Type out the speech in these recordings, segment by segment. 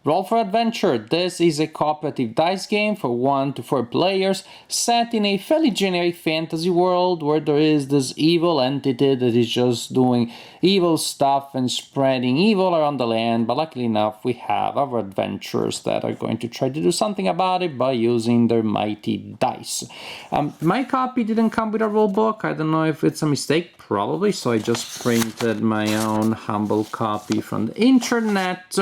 Roll for Adventure. This is a cooperative dice game for 1 to 4 players set in a fairly generic fantasy world where there is this evil entity that is just doing evil stuff and spreading evil around the land. But luckily enough, we have our adventurers that are going to try to do something about it by using their mighty dice. My copy didn't come with a rule book. I don't know if it's a mistake, probably, so I just printed my own humble copy from the internet.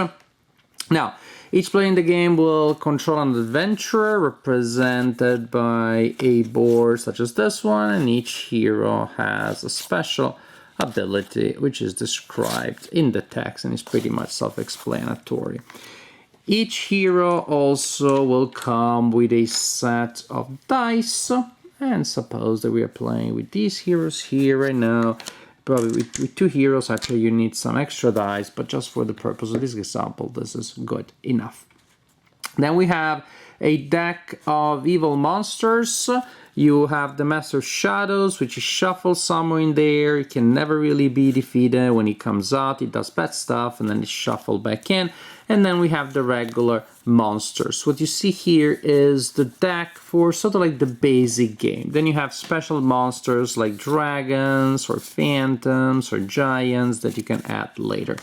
Now, each player in the game will control an adventurer represented by a board such as this one, and each hero has a special ability which is described in the text and is pretty much self-explanatory. Each hero also will come with a set of dice, and suppose that we are playing with these heroes here right now. Probably with 2 heroes, actually you need some extra dice, but just for the purpose of this example, this is good enough. Then we have a deck of evil monsters. You have the Master of Shadows, which is shuffled somewhere in there. It can never really be defeated. When he comes out, it does bad stuff, and then it's shuffled back in. And then we have the regular monsters. What you see here is the deck for sort of like the basic game. Then you have special monsters like dragons or phantoms or giants that you can add later.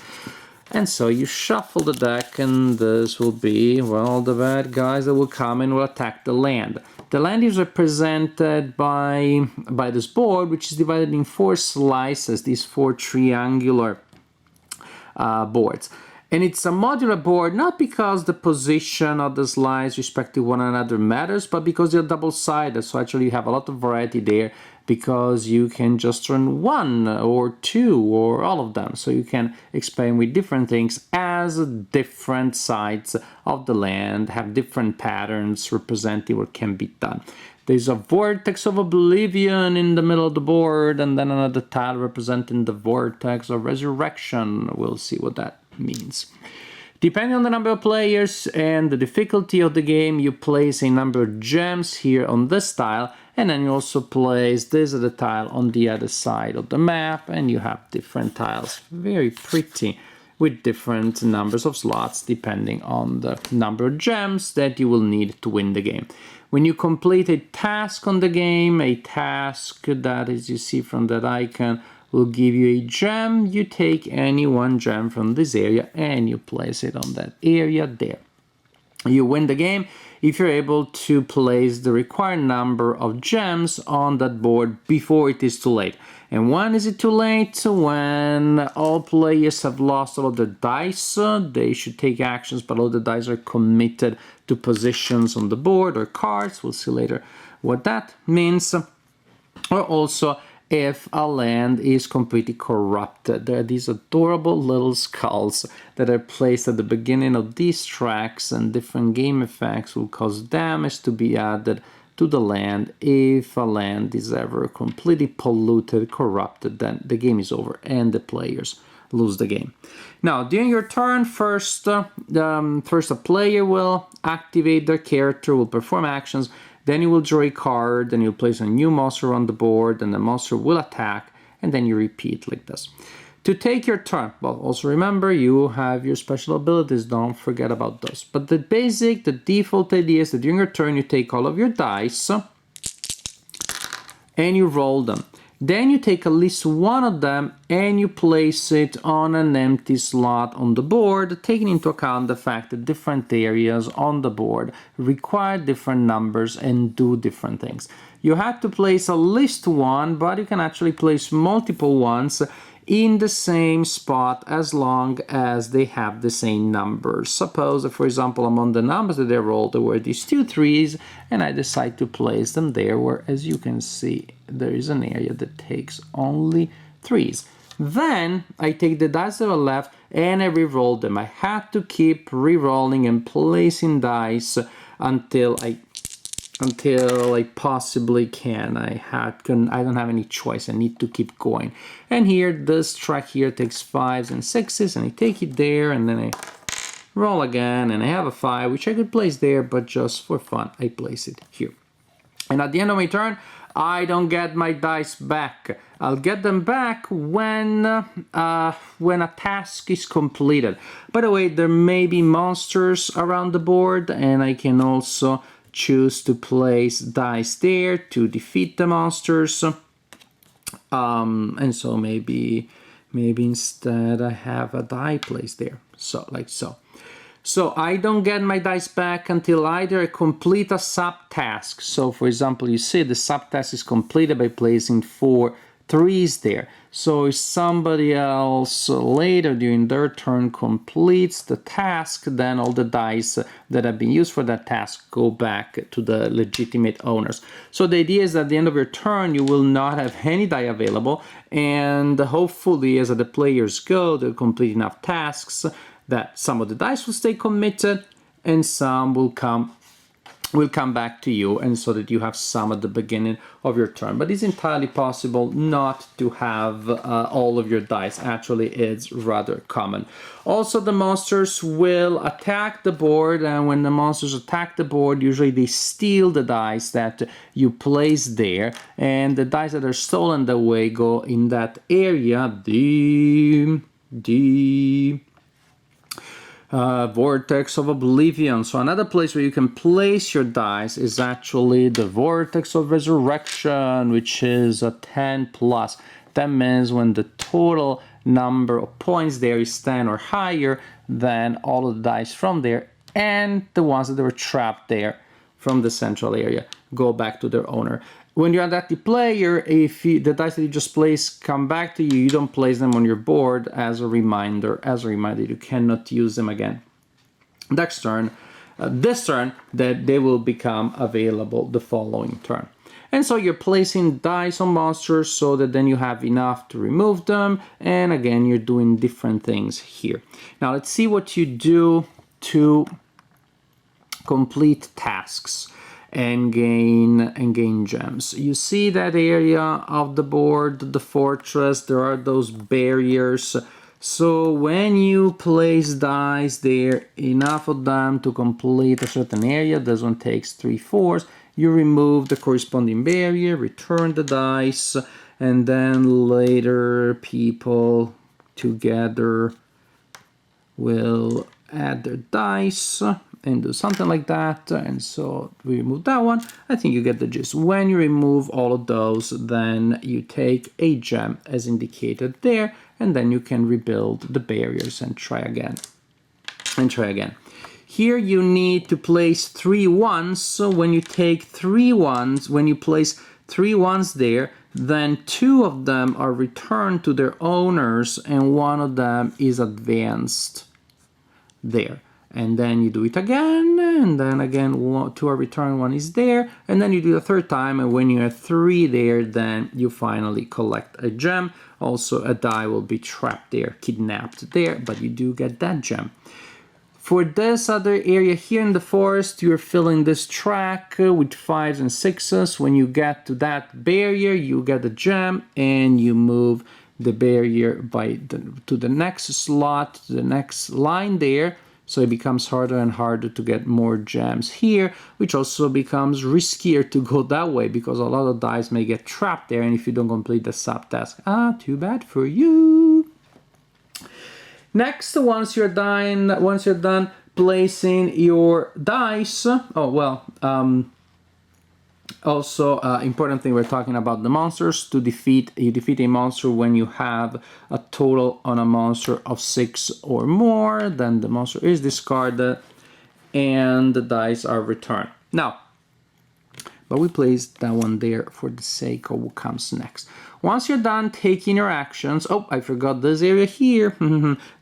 And so you shuffle the deck, and this will be, well, the bad guys that will come and will attack the land. The land is represented by this board, which is divided in 4 slices, these 4 triangular boards. And it's a modular board, not because the position of the slides respect to one another matters, but because they're double-sided. So actually you have a lot of variety there, because you can just run 1 or 2 or all of them. So you can experiment with different things as different sides of the land have different patterns representing what can be done. There's a vortex of oblivion in the middle of the board, and then another tile representing the vortex of resurrection. We'll see what that means. Depending on the number of players and the difficulty of the game, you place a number of gems here on this tile, and then you also place this other tile on the other side of the map, and you have different tiles. Very pretty, with different numbers of slots depending on the number of gems that you will need to win the game. When you complete a task on the game, a task that, as you see from that icon, will give you a gem. You take any 1 gem from this area and you place it on that area there. You win the game if you're able to place the required number of gems on that board before it is too late. And when is it too late? When all players have lost all of their dice. They should take actions, but all the dice are committed to positions on the board or cards. We'll see later what that means. Or also, if a land is completely corrupted. There are these adorable little skulls that are placed at the beginning of these tracks, and different game effects will cause damage to be added to the land. If a land is ever completely polluted, corrupted, then the game is over and the players lose the game. Now, during your turn, first a player will activate their character, will perform actions. Then you will draw a card, then you'll place a new monster on the board, and the monster will attack, and then you repeat like this. To take your turn, well, also remember, you have your special abilities, don't forget about those. But the default idea is that during your turn, you take all of your dice, and you roll them. Then you take at least 1 of them and you place it on an empty slot on the board, taking into account the fact that different areas on the board require different numbers and do different things. You have to place at least 1, but you can actually place multiple ones in the same spot as long as they have the same numbers. Suppose that, for example, among the numbers that they rolled, there were these 2 3s, and I decide to place them there, where, as you can see, there is an area that takes only 3s. Then I take the dice that are left and I re-roll them. I had to keep re-rolling and placing dice until I possibly can. I don't have any choice. I need to keep going. And here, this track here takes 5s and 6s, and I take it there, and then I roll again, and I have a 5, which I could place there, but just for fun, I place it here. And at the end of my turn, I don't get my dice back. I'll get them back when a task is completed. By the way, there may be monsters around the board, and I can also choose to place dice there to defeat the monsters. And so maybe instead I have a die placed there, so like so. So I don't get my dice back until either I complete a subtask. So for example, you see the subtask is completed by placing 4 threes there. So if somebody else later during their turn completes the task, then all the dice that have been used for that task go back to the legitimate owners. So the idea is that at the end of your turn, you will not have any die available, and hopefully as the players go, they'll complete enough tasks that some of the dice will stay committed and some will come back to you, and so that you have some at the beginning of your turn. But it's entirely possible not to have all of your dice. Actually, it's rather common. Also, the monsters will attack the board, and when the monsters attack the board, usually they steal the dice that you place there, and the dice that are stolen that way go in that area, the Vortex of Oblivion. So another place where you can place your dice is actually the Vortex of Resurrection, which is a 10 plus. That means when the total number of points there is 10 or higher, then all of the dice from there and the ones that were trapped there from the central area go back to their owner. When you're an active player, if the dice that you just placed come back to you, you don't place them on your board as a reminder. You cannot use them again. Next turn, this turn, that they will become available the following turn. And so you're placing dice on monsters so that then you have enough to remove them. And again, you're doing different things here. Now let's see what you do to complete tasks and gain gems. You see that area of the board, the fortress, there are those barriers. So when you place dice there, enough of them to complete a certain area, this one takes 3/4, you remove the corresponding barrier, return the dice, and then later people together will add their dice and do something like that. And so we remove that one. I think you get the gist. When you remove all of those, then you take a gem as indicated there, and then you can rebuild the barriers and try again. Here you need to place 3 ones. So when you take 3 ones, when you place 3 ones there, then 2 of them are returned to their owners and 1 of them is advanced there. And then you do it again, and then again 2 are returned, 1 is there, and then you do the 3rd time, and when you have 3 there, then you finally collect a gem. Also a die will be trapped there, kidnapped there, but you do get that gem. For this other area here in the forest, you're filling this track with 5s and 6s. When you get to that barrier, you get a gem, and you move the barrier to the next slot, to the next line there. So it becomes harder and harder to get more gems here, which also becomes riskier to go that way because a lot of dice may get trapped there, and if you don't complete the subtask, too bad for you. Next, once you're done placing your dice, also, important thing, we're talking about the monsters. You defeat a monster when you have a total on a monster of 6 or more. Then the monster is discarded and the dice are returned. Now, but we placed that one there for the sake of what comes next. Once you're done taking your actions, I forgot this area here.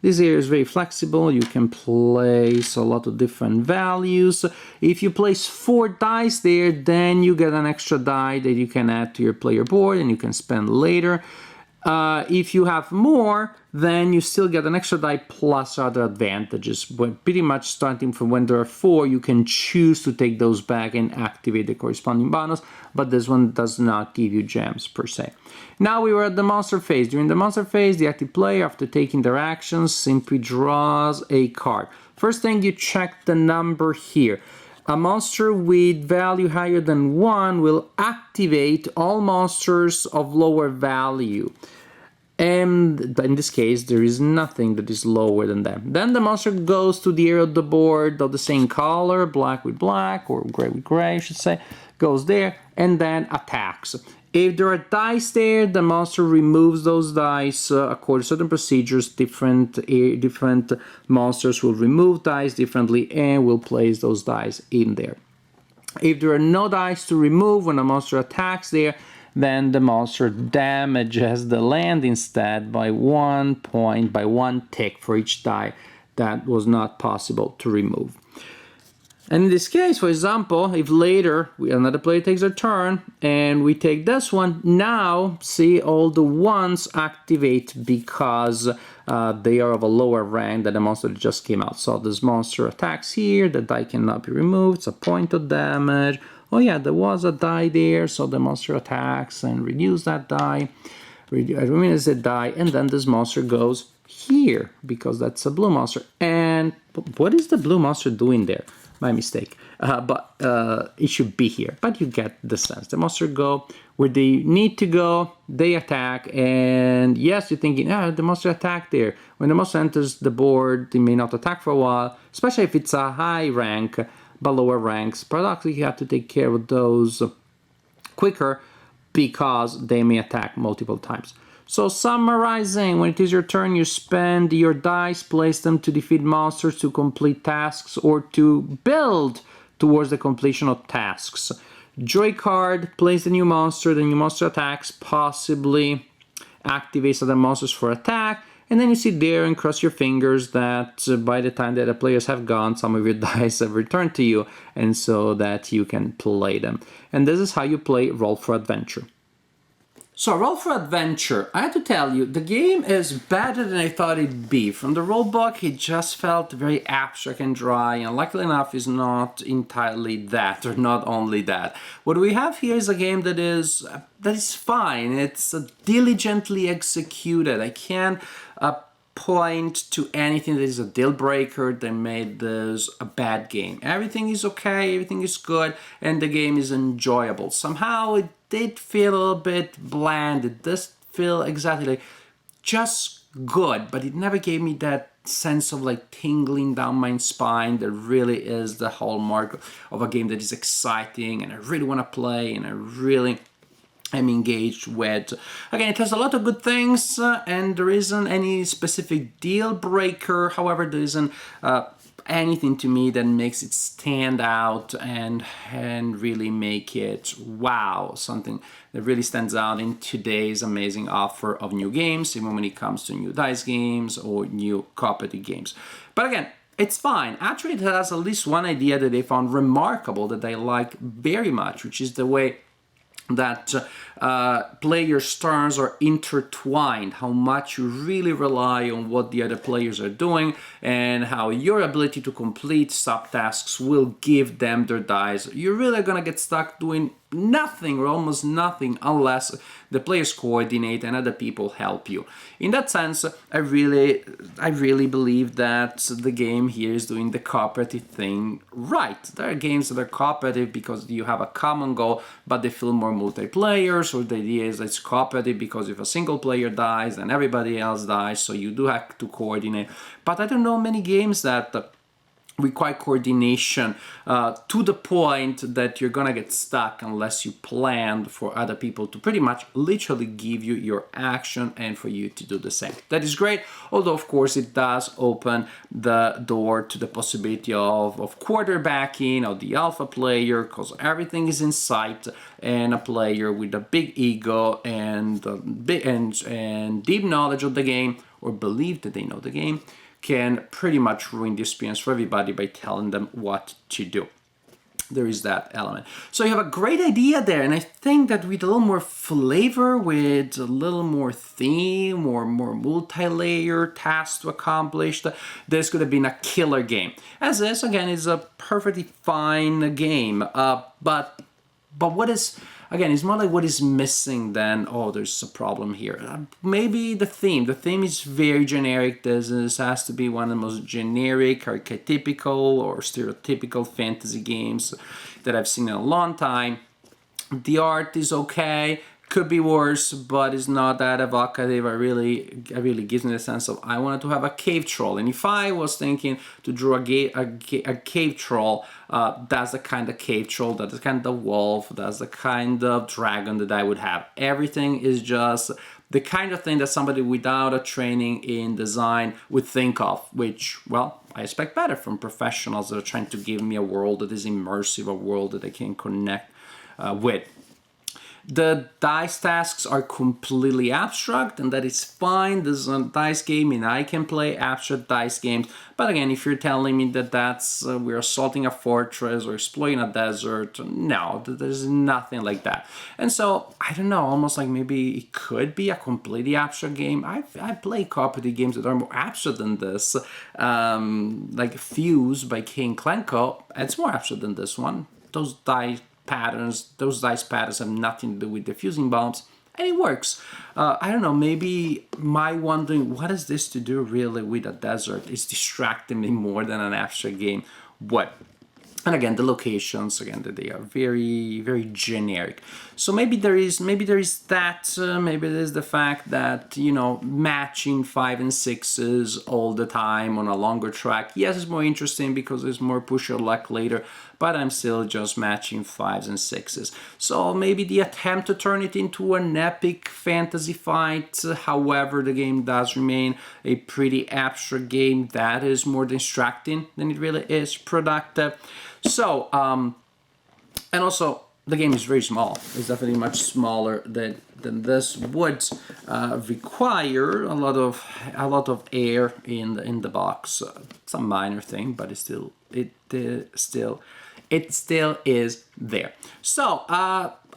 This area is very flexible. You can place a lot of different values. If you place 4 dice there, then you get an extra die that you can add to your player board and you can spend later. If you have more, then you still get an extra die plus other advantages. But pretty much starting from when there are 4, you can choose to take those back and activate the corresponding bonus, but this one does not give you gems per se. Now we were at the monster phase. During the monster phase, the active player, after taking their actions, simply draws a card. First thing, you check the number here. A monster with value higher than 1 will activate all monsters of lower value. And in this case, there is nothing that is lower than them. Then the monster goes to the area of the board of the same color, black with black, or gray with gray, I should say, goes there, and then attacks. If there are dice there, the monster removes those dice according to certain procedures. Different monsters will remove dice differently and will place those dice in there. If there are no dice to remove when a monster attacks there, then the monster damages the land instead by 1 point, by 1 tick for each die that was not possible to remove. And in this case, for example, if later another player takes a turn and we take this one, now see all the ones activate because they are of a lower rank than the monster that just came out. So this monster attacks here, the die cannot be removed, it's a point of damage. Oh yeah, there was a die there, so the monster attacks and reduce that die, removes the die, and then this monster goes here because that's a blue monster. And what is the blue monster doing there? My mistake, but it should be here, but you get the sense. The monster go where they need to go, they attack, and yes, you're thinking, the monster attacked there. When the monster enters the board, they may not attack for a while, especially if it's a high rank, but lower ranks. Paradoxically, you have to take care of those quicker because they may attack multiple times. So summarizing, when it is your turn, you spend your dice, place them to defeat monsters, to complete tasks, or to build towards the completion of tasks. Draw a card, place the new monster attacks, possibly activates other monsters for attack, and then you sit there and cross your fingers that by the time that the players have gone, some of your dice have returned to you, and so that you can play them. And this is how you play Roll for Adventure. So Roll for Adventure, I have to tell you, the game is better than I thought it'd be. From the rulebook, it just felt very abstract and dry, and luckily enough, is not entirely that, or not only that. What we have here is a game that is fine. It's diligently executed. I can't point to anything that is a deal breaker that made this a bad game. Everything is okay, everything is good, and the game is enjoyable. Somehow it did feel a little bit bland. It does feel exactly just good, but it never gave me that sense of like tingling down my spine that really is the hallmark of a game that is exciting and I really want to play and I really am engaged with. Again, it has a lot of good things and there isn't any specific deal breaker. However, there isn't anything to me that makes it stand out and really make it wow, something that really stands out in today's amazing offer of new games, even when it comes to new dice games or new cooperative games. But again, it's fine. Actually, it has at least one idea that they found remarkable that I like very much, which is the way that players' turns are intertwined, how much you really rely on what the other players are doing, and how your ability to complete subtasks will give them their dice. You're really gonna get stuck doing nothing or almost nothing unless the players coordinate and other people help you. In that sense, I really believe that the game here is doing the cooperative thing right. There are games that are cooperative because you have a common goal, but they feel more multiplayers, or the idea is it's cooperative because if a single player dies, then everybody else dies, so you do have to coordinate. But I don't know many games that require coordination to the point that you're gonna get stuck unless you plan for other people to pretty much literally give you your action and for you to do the same. That is great, although of course it does open the door to the possibility of quarterbacking of the alpha player, because everything is in sight, and a player with a big ego and deep knowledge of the game, or believe that they know the game, can pretty much ruin the experience for everybody by telling them what to do. There is that element. So you have a great idea there, and I think that with a little more flavor, with a little more theme, or more multi-layer tasks to accomplish, this could have been a killer game. As is, again, is a perfectly fine game, but what is again, it's more like what is missing than, oh, there's a problem here. Maybe the theme. The theme is very generic. This has to be one of the most generic, archetypical, or stereotypical fantasy games that I've seen in a long time. The art is okay, could be worse, but it's not that evocative. It really gives me the sense of I wanted to have a cave troll. And if I was thinking to draw a cave troll, that's the kind of cave troll, that's the kind of wolf, that's the kind of dragon that I would have. Everything is just the kind of thing that somebody without a training in design would think of, which, well, I expect better from professionals that are trying to give me a world that is immersive, a world that I can connect with. The dice tasks are completely abstract, and that is fine. This is a dice game, and I can play abstract dice games. But again, if you're telling me that that's we're assaulting a fortress or exploring a desert, no, there's nothing like that. And so, I don't know, almost like maybe it could be a completely abstract game. I play cooperative games that are more abstract than this, like Fuse by King Klenko. It's more abstract than this one. Those dice patterns have nothing to do with diffusing bombs, and it works. I don't know, maybe my wondering what is this to do really with a desert is distracting me more than an abstract game. What? And again, the locations, again, they are very, very generic. So maybe there is that. Maybe there's the fact that, you know, matching 5 and 6s all the time on a longer track. Yes, it's more interesting because there's more push your luck later, but I'm still just matching 5s and 6s. So maybe the attempt to turn it into an epic fantasy fight, however, the game does remain a pretty abstract game that is more distracting than it really is productive. So, and also the game is very small. It's definitely much smaller than this would require a lot of air in the box. It's a minor thing, but it still is there. So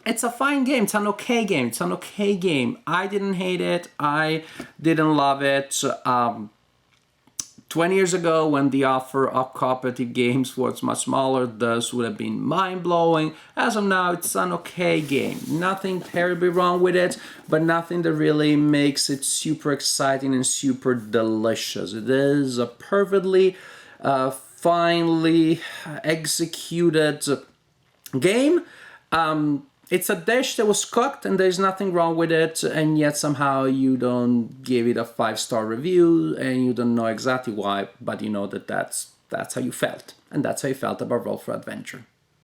it's a fine game. It's an okay game. I didn't hate it. I didn't love it. 20 years ago, when the offer of cooperative games was much smaller, this would have been mind-blowing. As of now, it's an okay game. Nothing terribly wrong with it, but nothing that really makes it super exciting and super delicious. It is a perfectly finely executed game. It's a dish that was cooked and there's nothing wrong with it, and yet somehow you don't give it a 5-star review and you don't know exactly why, but you know that that's how you felt. And that's how you felt about Roll for Adventure.